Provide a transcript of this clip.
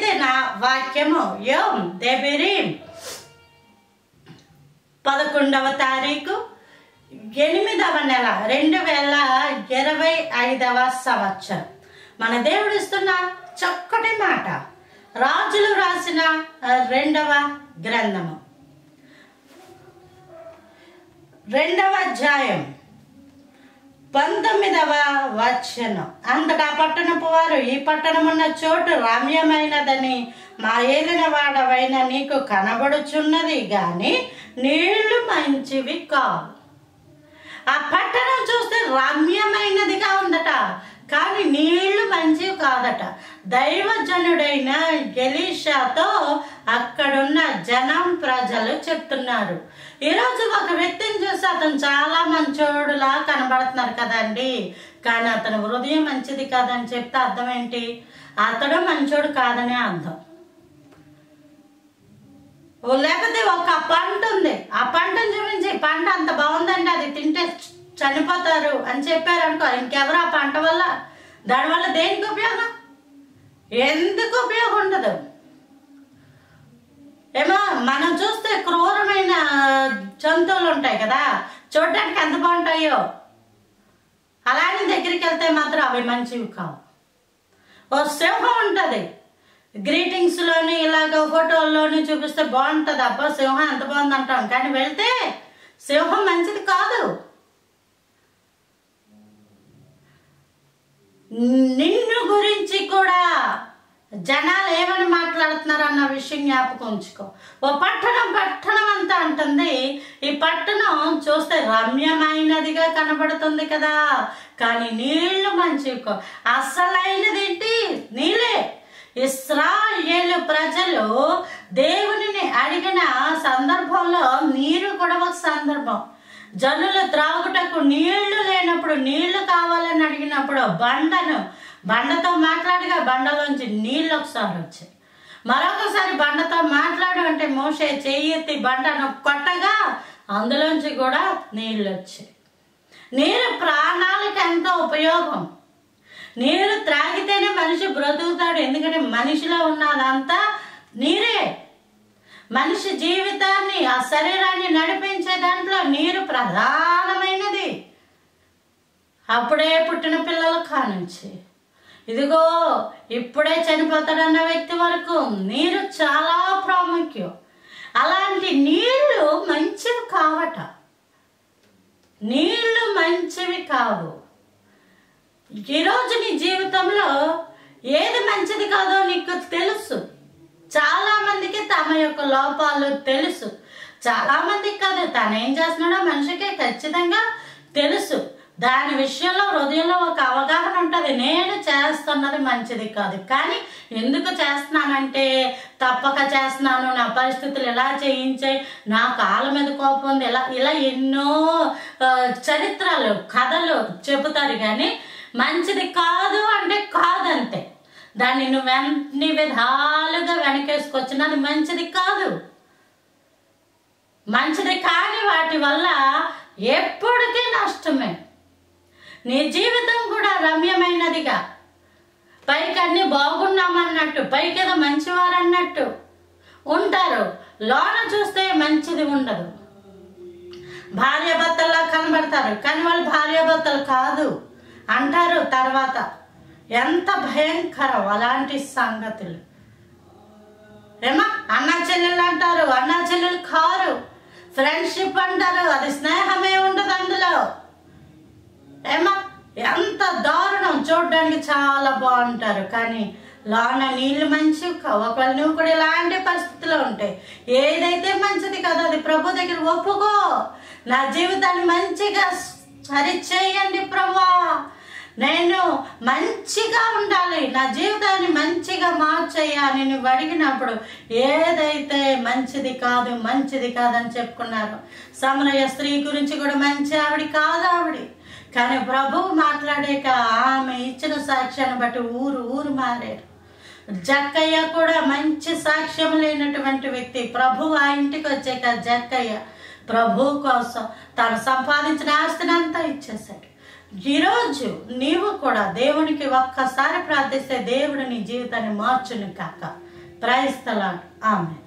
ఇది నా వాక్యము. యోమ్ దెబిరీం 11వ తారీఖు 8వ నెల 2025వ సంవత్సరం. మన దేవుడు ఇస్తున్న చక్కటి మాట రాజులు రాసిన 2వ గ్రంథము 2వ అధ్యాయం 19వ వచనం. అంతటా పట్టణపు వారు, ఈ పట్టణమున్న చోటు రమ్యమైనదని మా ఏలిన వాడవైన నీకు కనబడుచున్నది గాని నీళ్లు మంచివి కావు. ఆ పట్టణం చూస్తే రమ్యమైనదిగా ఉందట, కానీ నీళ్లు మంచివి కాదట. దైవజనుడైన ఎలీషాతో అక్కడున్న జనం ప్రజలు చెప్తున్నారు. ఈరోజు ఒక వ్యక్తిని చూసి అతను చాలా మంచోడులా కనబడుతున్నారు కదండి, కానీ అతను హృదయం మంచిది కాదని చెప్తే అర్థం ఏంటి? అతడు మంచోడు కాదనే అర్థం. లేకపోతే ఒక పంట ఉంది, ఆ పంటను చూపించి పంట అంత బాగుందండి, అది తింటే చనిపోతారు అని చెప్పారు అనుకో, ఇంకెవరు ఆ పంట వల్ల దానివల్ల దేనికి ఉపయోగం? ఎందుకు ఉపయోగం ఉండదు. ఏమో మనం చూస్తే క్రూరమైన జంతువులు ఉంటాయి కదా, చూడడానికి ఎంత బాగుంటాయో, అలానే దగ్గరికి వెళ్తే మాత్రం అవి మంచివి కావు. ఓ సింహం ఉంటుంది, గ్రీటింగ్స్లోని ఇలాగ ఫోటోల్లోని చూపిస్తే బాగుంటుంది, అబ్బా సింహం ఎంత బాగుంది అంటాం, కానీ వెళ్తే సింహం మంచిది కాదు. నిన్ను గురించి కూడా జనాలు ఏమని మాట్లాడుతున్నారు అన్న విషయం జ్ఞాపకం ఉంచుకో. ఓ పట్టణం అంతా అంటుంది, ఈ పట్టణం చూస్తే రమ్యమైనదిగా కనబడుతుంది కదా, కానీ నీళ్లు మంచివి. అసలైనది ఏంటి? నీళ్ళే. ఇశ్రాయేలు ప్రజలు దేవునిని అడిగిన సందర్భంలో నీరు కూడా ఒక సందర్భం. జనులు త్రాగుటకు నీళ్లు లేనప్పుడు, నీళ్లు కావాలని అడిగినప్పుడు బండతో మాట్లాడగా బండలోంచి నీళ్ళు ఒకసారి వచ్చాయి. మరొకసారి బండతో మాట్లాడు అంటే మోషే చెయ్యెత్తి బండను కొట్టగా అందులోంచి కూడా నీళ్ళు వచ్చాయి. నీరు ప్రాణాలకు ఎంతో ఉపయోగం. నీరు త్రాగితేనే మనిషి బ్రతుకుతాడు, ఎందుకంటే మనిషిలో ఉన్నదంతా నీరే. మనిషి జీవితాన్ని, ఆ శరీరాన్ని నడిపించే దాంట్లో నీరు ప్రధానమైనది. అప్పుడే పుట్టిన పిల్లల కానుంచి ఇదిగో ఇప్పుడే చనిపోతాడన్న వ్యక్తి వరకు నీరు చాలా ప్రాముఖ్యం. అలాంటి నీళ్లు మంచివి కావట, నీళ్లు మంచివి కావు. ఈరోజు నీ జీవితంలో ఏది మంచిది కాదో నీకు తెలుసు. చాలా మందికి తమ యొక్క లోపాలు తెలుసు, చాలా మందికి కాదు, తను ఏం చేస్తున్నాడో మనిషికి ఖచ్చితంగా తెలుసు. దాని విషయంలో హృదయంలో ఒక అవగాహన ఉంటుంది, నేను చేస్తున్నది మంచిది కాదు, కానీ ఎందుకు చేస్తున్నానంటే తప్పక చేస్తున్నాను, నా పరిస్థితులు ఎలా చేయించాయి, నా కాళ్ళ మీద కోపం ఉంది, ఇలా ఎన్నో చరిత్రలు కథలు చెబుతారు. కానీ మంచిది కాదు అంటే కాదంతే, దాన్ని నువ్వు ఎన్ని విధాలుగా వెనకేసుకొచ్చినా అది మంచిది కాదు. మంచిది కాని వాటి వల్ల ఎప్పటికీ నష్టమే. నీ జీవితం కూడా రమ్యమైనదిగా, పైకి అన్ని బాగున్నామన్నట్టు, పైకి ఏదో మంచివారు అన్నట్టు ఉంటారు, లోన చూస్తే మంచిది ఉండదు. భార్యాభర్తల్లా కనబడతారు, కానీ వాళ్ళు భార్యాభర్తలు కాదు అంటారు తర్వాత. ఎంత భయంకరం అలాంటి సంగతులు. ఏమా అన్నా చెల్లెలు అంటారు, అన్నా చెల్లెలు కారు. ఫ్రెండ్షిప్ అంటారు, అది స్నేహమే ఉండదు అందులో. ఏమా ఎంత దారుణం. చూడడానికి చాలా బాగుంటారు, కానీ లోన నీళ్ళు మంచివి కావు. ఒకవేళ నువ్వు కూడా ఇలాంటి పరిస్థితిలో ఉంటే ఏదైతే మంచిది కాదో అది ప్రభు దగ్గర ఒప్పుకో. నా జీవితాన్ని మంచిగా సరిచేయండి ప్రభువా, నేను మంచిగా ఉండాలి, నా జీవితాన్ని మంచిగా మార్చేయాలి నువ్వు అడిగినప్పుడు ఏదైతే మంచిది కాదని చెప్పుకున్నారు. సమరయ స్త్రీ గురించి కూడా మంచి ఆవిడ కాదు ఆవిడ, కానీ ప్రభువు మాట్లాడాక ఆమె ఇచ్చిన సాక్ష్యాన్ని బట్టి ఊరు మారారు. జక్కయ్య కూడా మంచి సాక్ష్యం లేనటువంటి వ్యక్తి. ప్రభు ఆ ఇంటికి వచ్చాక జక్కయ్య ప్రభు కోసం తను సంపాదించిన ఆస్తిని అంతా ఇచ్చేశాడు. ఈరోజు నీవు కూడా దేవునికి ఒక్కసారి ప్రార్థిస్తే దేవుడు నీ జీవితాన్ని మార్చును కాక. Praise the Lord. ఆమేన్.